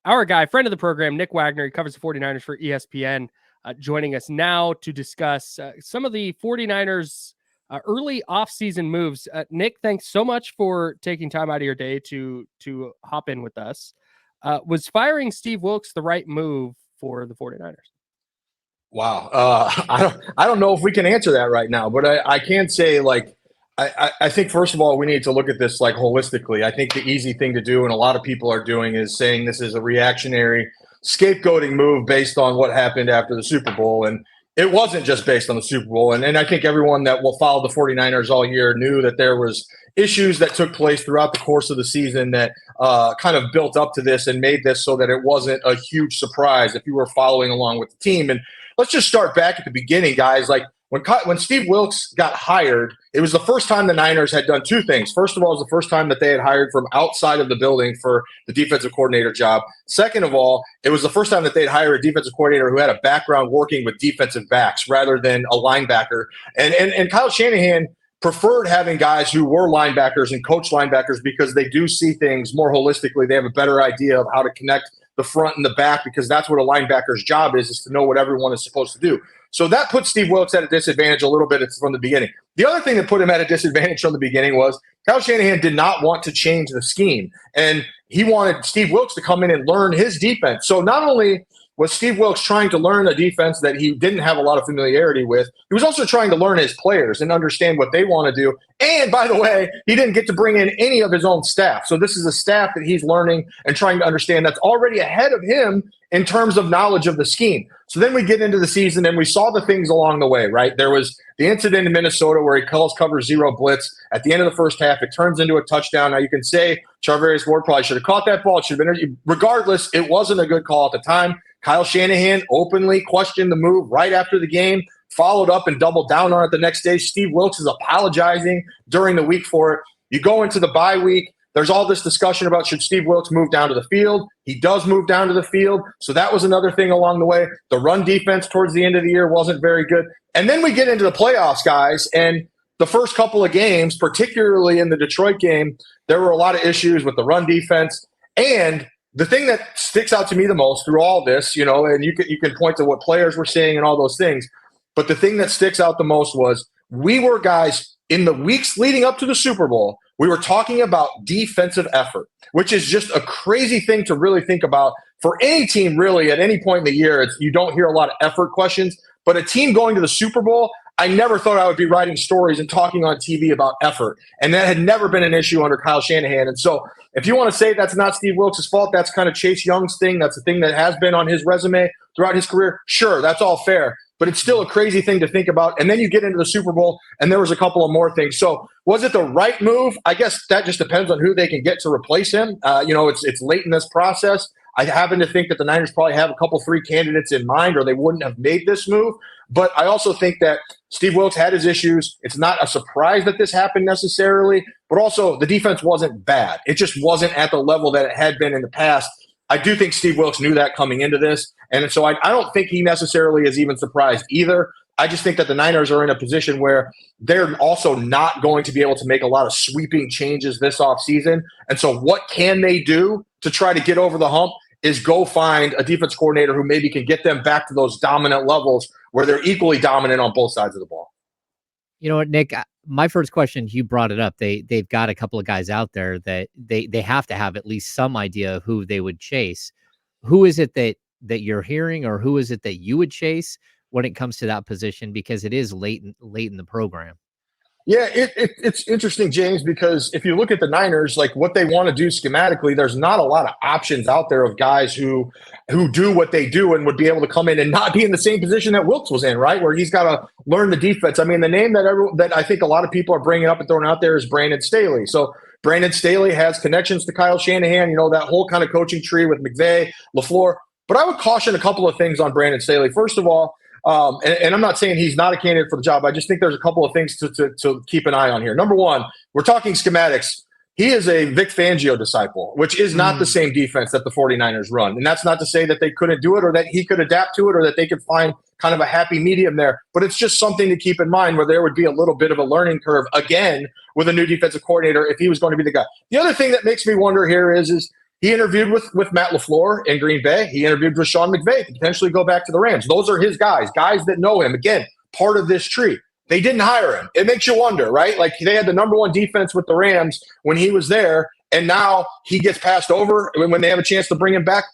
our guy, friend of the program, Nick Wagoner. He covers the 49ers for ESPN, joining us now to discuss some of the 49ers early offseason moves. Nick, thanks so much for taking time out of your day to hop in with us. Was firing Steve Wilks the right move for the 49ers? Wow. I don't know if we can answer that right now, but I can say, like, I think, first of all, we need to look at this, like, holistically. I think the easy thing to do, and a lot of people are doing, is saying this is a reactionary scapegoating move based on what happened after the Super Bowl. And it wasn't just based on the Super Bowl. And I think everyone that will follow the 49ers all year knew that there was issues that took place throughout the course of the season that kind of built up to this and made this so that it wasn't a huge surprise if you were following along with the team. And let's just start back at the beginning, guys. Like, when Steve Wilks got hired, it was the first time the Niners had done two things. First of all, it was the first time that they had hired from outside of the building for the defensive coordinator job. Second of all, it was the first time that they'd hired a defensive coordinator who had a background working with defensive backs rather than a linebacker. And Kyle Shanahan preferred having guys who were linebackers and coach linebackers because they do see things more holistically. They have a better idea of how to connect the front and the back, because that's what a linebacker's job is to know what everyone is supposed to do. So that put Steve Wilks at a disadvantage a little bit from the beginning. The other thing that put him at a disadvantage from the beginning was Kyle Shanahan did not want to change the scheme, and he wanted Steve Wilks to come in and learn his defense. So not only was Steve Wilks trying to learn a defense that he didn't have a lot of familiarity with, he was also trying to learn his players and understand what they want to do. And by the way, he didn't get to bring in any of his own staff. So this is a staff that he's learning and trying to understand that's already ahead of him in terms of knowledge of the scheme. So then we get into the season and we saw the things along the way, right? There was the incident in Minnesota where he calls cover zero blitz. At the end of the first half, it turns into a touchdown. Now you can say Charvarius Ward probably should have caught that ball. It should have been. Regardless, it wasn't a good call at the time. Kyle Shanahan openly questioned the move right after the game, followed up and doubled down on it the next day. Steve Wilks is apologizing during the week for it. You go into the bye week. There's all this discussion about should Steve Wilks move down to the field. He does move down to the field. So that was another thing along the way. The run defense towards the end of the year wasn't very good. And then we get into the playoffs, guys. And the first couple of games, particularly in the Detroit game, there were a lot of issues with the run defense. And the thing that sticks out to me the most through all this, and you can point to what players were seeing and all those things, but the thing that sticks out the most was we were, guys, in the weeks leading up to the Super Bowl, we were talking about defensive effort, which is just a crazy thing to really think about for any team, really, at any point in the year. You don't hear a lot of effort questions, but a team going to the Super Bowl, I never thought I would be writing stories and talking on TV about effort, and that had never been an issue under Kyle Shanahan. And so if you want to say that's not Steve Wilks' fault, that's kind of Chase Young's thing, that's a thing that has been on his resume throughout his career, sure, that's all fair. But it's still a crazy thing to think about. And then you get into the Super Bowl, and there was a couple of more things. So was it the right move? I guess that just depends on who they can get to replace him. It's late in this process. I happen to think that the Niners probably have a couple, 3 candidates in mind, or they wouldn't have made this move. But I also think that Steve Wilks had his issues. It's not a surprise that this happened necessarily, but also the defense wasn't bad. It just wasn't at the level that it had been in the past. I do think Steve Wilks knew that coming into this. And so I don't think he necessarily is even surprised either. I just think that the Niners are in a position where they're also not going to be able to make a lot of sweeping changes this offseason. And so what can they do to try to get over the hump is go find a defense coordinator who maybe can get them back to those dominant levels where they're equally dominant on both sides of the ball. You know what, Nick, my first question, you brought it up. They've got a couple of guys out there that they have to have at least some idea of who they would chase. Who is it that you're hearing, or who is it that you would chase when it comes to that position? Because it is late in the program. Yeah, it's interesting, James, because if you look at the Niners, like what they want to do schematically, there's not a lot of options out there of guys who do what they do and would be able to come in and not be in the same position that Wilks was in, right? Where he's got to learn the defense. I mean, the name that I think a lot of people are bringing up and throwing out there is Brandon Staley. So Brandon Staley has connections to Kyle Shanahan, that whole kind of coaching tree with McVay, LaFleur. But I would caution a couple of things on Brandon Staley. First of all, and I'm not saying he's not a candidate for the job. I just think there's a couple of things to keep an eye on here. Number one, we're talking schematics. He is a Vic Fangio disciple, which is not the same defense that the 49ers run. And that's not to say that they couldn't do it or that he could adapt to it or that they could find kind of a happy medium there. But it's just something to keep in mind where there would be a little bit of a learning curve, again, with a new defensive coordinator if he was going to be the guy. The other thing that makes me wonder here is He interviewed with Matt LaFleur in Green Bay. He interviewed with Sean McVay to potentially go back to the Rams. Those are his guys that know him. Again, part of this tree. They didn't hire him. It makes you wonder, right? Like, they had the number one defense with the Rams when he was there, and now he gets passed over when they have a chance to bring him back.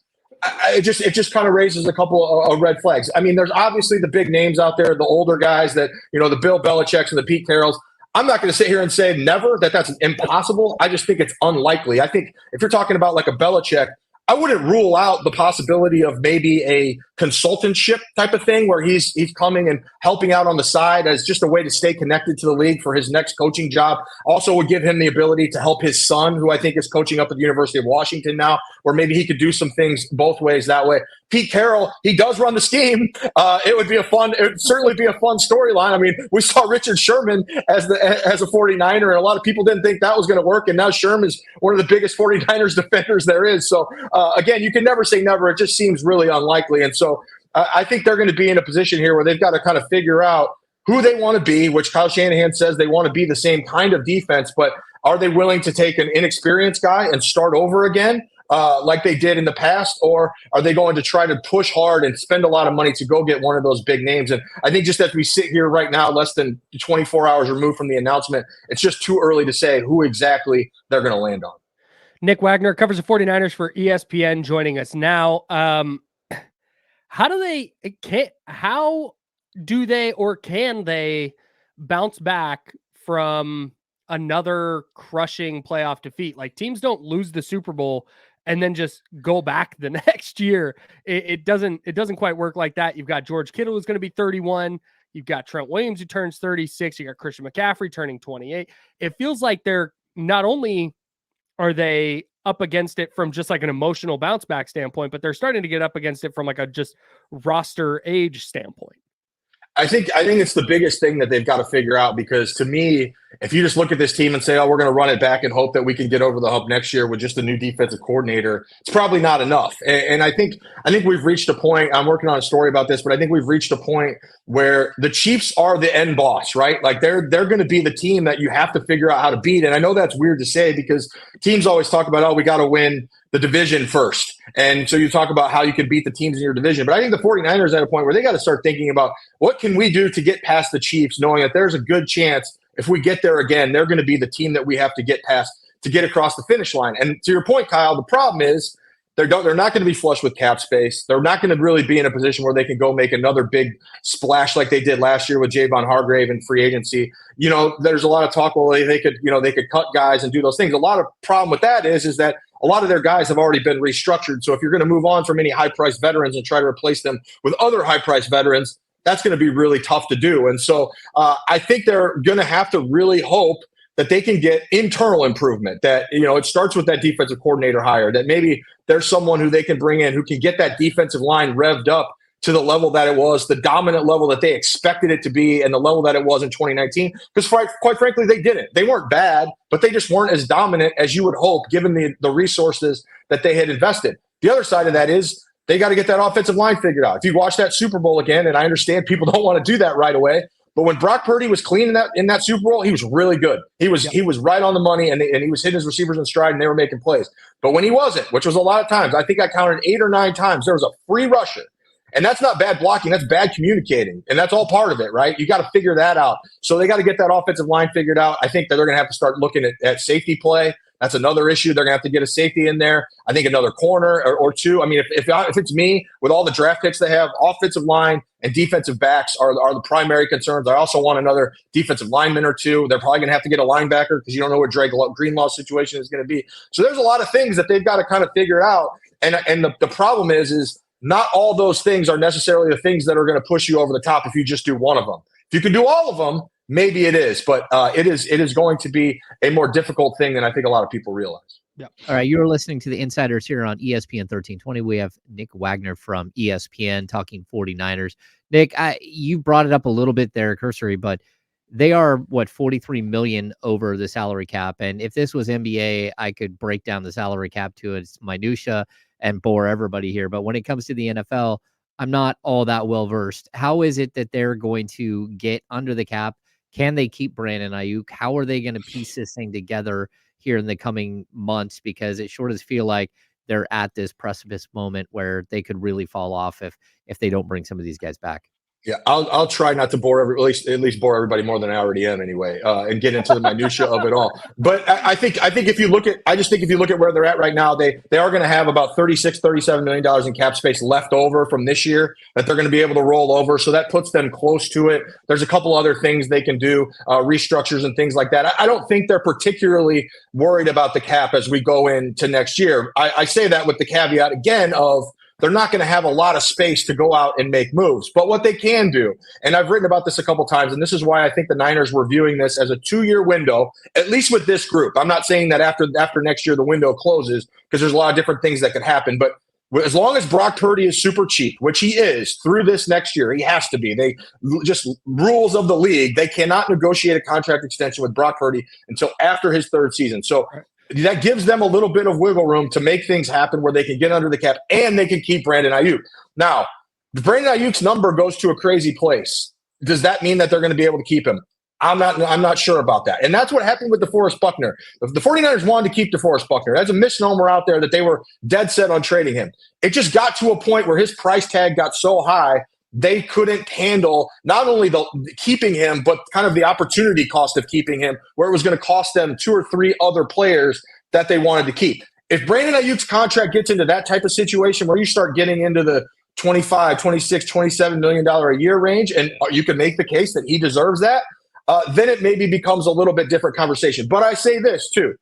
It just kind of raises a couple of red flags. I mean, there's obviously the big names out there, the older guys that, the Bill Belichick's and the Pete Carrolls. I'm not going to sit here and say never that's impossible. I just think it's unlikely. I think if you're talking about like a Belichick, I wouldn't rule out the possibility of maybe a consultantship type of thing where he's coming and helping out on the side as just a way to stay connected to the league for his next coaching job. Also would give him the ability to help his son, who I think is coaching up at the University of Washington now, where maybe he could do some things both ways that way. Pete Carroll, he does run the scheme. It would certainly be a fun storyline. I mean, we saw Richard Sherman as a 49er, and a lot of people didn't think that was going to work. And now Sherman's one of the biggest 49ers defenders there is. So again, you can never say never. It just seems really unlikely. And so I think they're going to be in a position here where they've got to kind of figure out who they want to be, which Kyle Shanahan says they want to be the same kind of defense, but are they willing to take an inexperienced guy and start over again? Like they did in the past, or are they going to try to push hard and spend a lot of money to go get one of those big names? And I think just as we sit here right now, less than 24 hours removed from the announcement, it's just too early to say who exactly they're going to land on. Nick Wagoner covers the 49ers for ESPN, joining us now. How do they or can they bounce back from another crushing playoff defeat? Like, teams don't lose the Super Bowl and then just go back the next year. It doesn't quite work like that. You've got George Kittle, who's going to be 31. You've got Trent Williams, who turns 36. You got Christian McCaffrey turning 28. It feels like they're not only are they up against it from just like an emotional bounce back standpoint, but they're starting to get up against it from like a just roster age standpoint. I think it's the biggest thing that they've got to figure out, because to me, if you just look at this team and say, oh, we're going to run it back and hope that we can get over the hump next year with just a new defensive coordinator, it's probably not enough. And I think we've reached a point. I'm working on a story about this, but I think we've reached a point where the Chiefs are the end boss, right? Like they're going to be the team that you have to figure out how to beat. And I know that's weird to say because teams always talk about, oh, we got to win the division first. And so you talk about how you can beat the teams in your division. But I think the 49ers are at a point where they got to start thinking about what can we do to get past the Chiefs, knowing that there's a good chance if we get there again, they're going to be the team that we have to get past to get across the finish line. And to your point, Kyle, the problem is they're not going to be flush with cap space. They're not going to really be in a position where they can go make another big splash like they did last year with Javon Hargrave and free agency. There's a lot of talk, well, they could cut guys and do those things. A lot of problem with that is that a lot of their guys have already been restructured. So if you're going to move on from any high-priced veterans and try to replace them with other high-priced veterans, that's going to be really tough to do. And so I think they're going to have to really hope that they can get internal improvement, that, it starts with that defensive coordinator hire, that maybe there's someone who they can bring in who can get that defensive line revved up to the level that it was, the dominant level that they expected it to be, and the level that it was in 2019. Because quite frankly, they didn't. They weren't bad, but they just weren't as dominant as you would hope, given the resources that they had invested. The other side of that is they got to get that offensive line figured out. If you watch that Super Bowl again, and I understand people don't want to do that right away, but when Brock Purdy was clean in that Super Bowl, he was really good. He was right on the money, and he was hitting his receivers in stride, and they were making plays. But when he wasn't, which was a lot of times, I think I counted 8 or 9 times, there was a free rusher. And that's not bad blocking. That's bad communicating. And that's all part of it, right? You got to figure that out. So they got to get that offensive line figured out. I think that they're going to have to start looking at safety play. That's another issue. They're going to have to get a safety in there. I think another corner or two. I mean, if it's me, with all the draft picks they have, offensive line and defensive backs are the primary concerns. I also want another defensive lineman or two. They're probably going to have to get a linebacker because you don't know what Dre Greenlaw's situation is going to be. So there's a lot of things that they've got to kind of figure out. And the problem is not all those things are necessarily the things that are going to push you over the top if you just do one of them. If you can do all of them, maybe it is, but it is going to be a more difficult thing than I think a lot of people realize. Yeah. All right. You're listening to the Insiders here on ESPN 1320. We have Nick Wagoner from ESPN talking 49ers. Nick, you brought it up a little bit there, cursory, but they are, $43 million over the salary cap. And if this was NBA, I could break down the salary cap to its minutia and bore everybody here. But when it comes to the NFL, I'm not all that well versed. How is it that they're going to get under the cap? Can they keep Brandon Ayuk? How are they going to piece this thing together here in the coming months? Because it sure does feel like they're at this precipice moment where they could really fall off if they don't bring some of these guys back. Yeah, I'll try not to bore at least bore everybody more than I already am anyway, and get into the minutia of it all. But I think if you look at where they're at right now, they are going to have about $37 million in cap space left over from this year that they're going to be able to roll over. So that puts them close to it. There's a couple other things they can do, restructures and things like that. I don't think they're particularly worried about the cap as we go into next year. I say that with the caveat again of, they're not going to have a lot of space to go out and make moves. But what they can do, and I've written about this a couple times, and this is why I think the Niners were viewing this as a 2-year window, at least with this group. I'm not saying that after next year the window closes, because there's a lot of different things that could happen. But as long as Brock Purdy is super cheap, which he is through this next year, he has to be. They just rules of the league. They cannot negotiate a contract extension with Brock Purdy until after his 3rd season. So that gives them a little bit of wiggle room to make things happen where they can get under the cap and they can keep Brandon Ayuk. Now, Brandon Ayuk's number goes to a crazy place. Does that mean that they're going to be able to keep him? I'm not sure about that. And that's what happened with DeForest Buckner. The 49ers wanted to keep DeForest Buckner. That's a misnomer out there that they were dead set on trading him. It just got to a point where his price tag got so high they couldn't handle not only the keeping him, but kind of the opportunity cost of keeping him, where it was going to cost them 2 or 3 other players that they wanted to keep. If Brandon Ayuk's contract gets into that type of situation where you start getting into the 25, 26, $27 million a year range, and you can make the case that he deserves that, then it maybe becomes a little bit different conversation. But I say this too.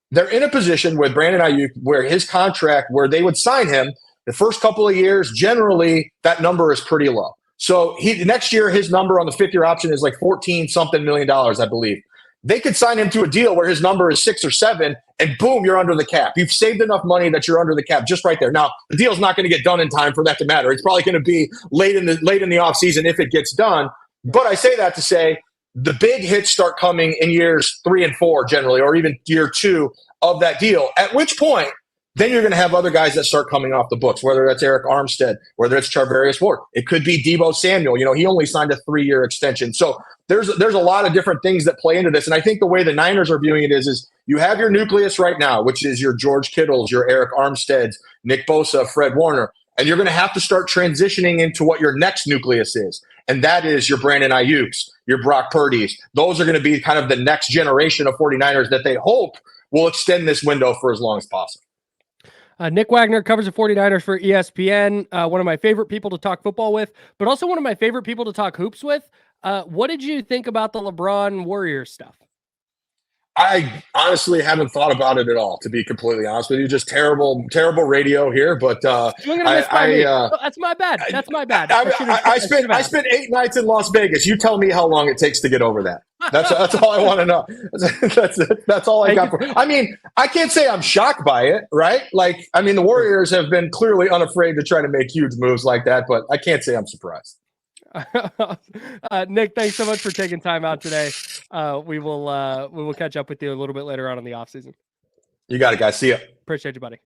They're in a position with Brandon Ayuk where his contract, where they would sign him, the first couple of years, generally, that number is pretty low. So next year, his number on the 5th-year option is like $14-something million, I believe. They could sign him to a deal where his number is 6 or 7, and boom, you're under the cap. You've saved enough money that you're under the cap just right there. Now, the deal's not going to get done in time for that to matter. It's probably going to be late in the offseason if it gets done. But I say that to say the big hits start coming in years 3 and 4 generally, or even year 2 of that deal, at which point then you're going to have other guys that start coming off the books, whether that's Eric Armstead, whether it's Charvarius Ward. It could be Deebo Samuel. He only signed a 3-year extension. So there's a lot of different things that play into this. And I think the way the Niners are viewing it is you have your nucleus right now, which is your George Kittles, your Eric Armsteads, Nick Bosa, Fred Warner. And you're going to have to start transitioning into what your next nucleus is. And that is your Brandon Ayuk's, your Brock Purdy's. Those are going to be kind of the next generation of 49ers that they hope will extend this window for as long as possible. Nick Wagoner covers the 49ers for ESPN. One of my favorite people to talk football with, but also one of my favorite people to talk hoops with. What did you think about the LeBron Warriors stuff? I honestly haven't thought about it at all, to be completely honest with you. Just terrible radio here, but that's my bad. That's my bad. I spent 8 nights in Las Vegas. You tell me how long it takes to get over that. That's all I want to know. That's all I got for. I mean, I can't say I'm shocked by it, right? Like, I mean, the Warriors have been clearly unafraid to try to make huge moves like that, but I can't say I'm surprised. Nick, thanks so much for taking time out today. We will catch up with you a little bit later on in the offseason. You got it, guys. See ya. Appreciate you, buddy.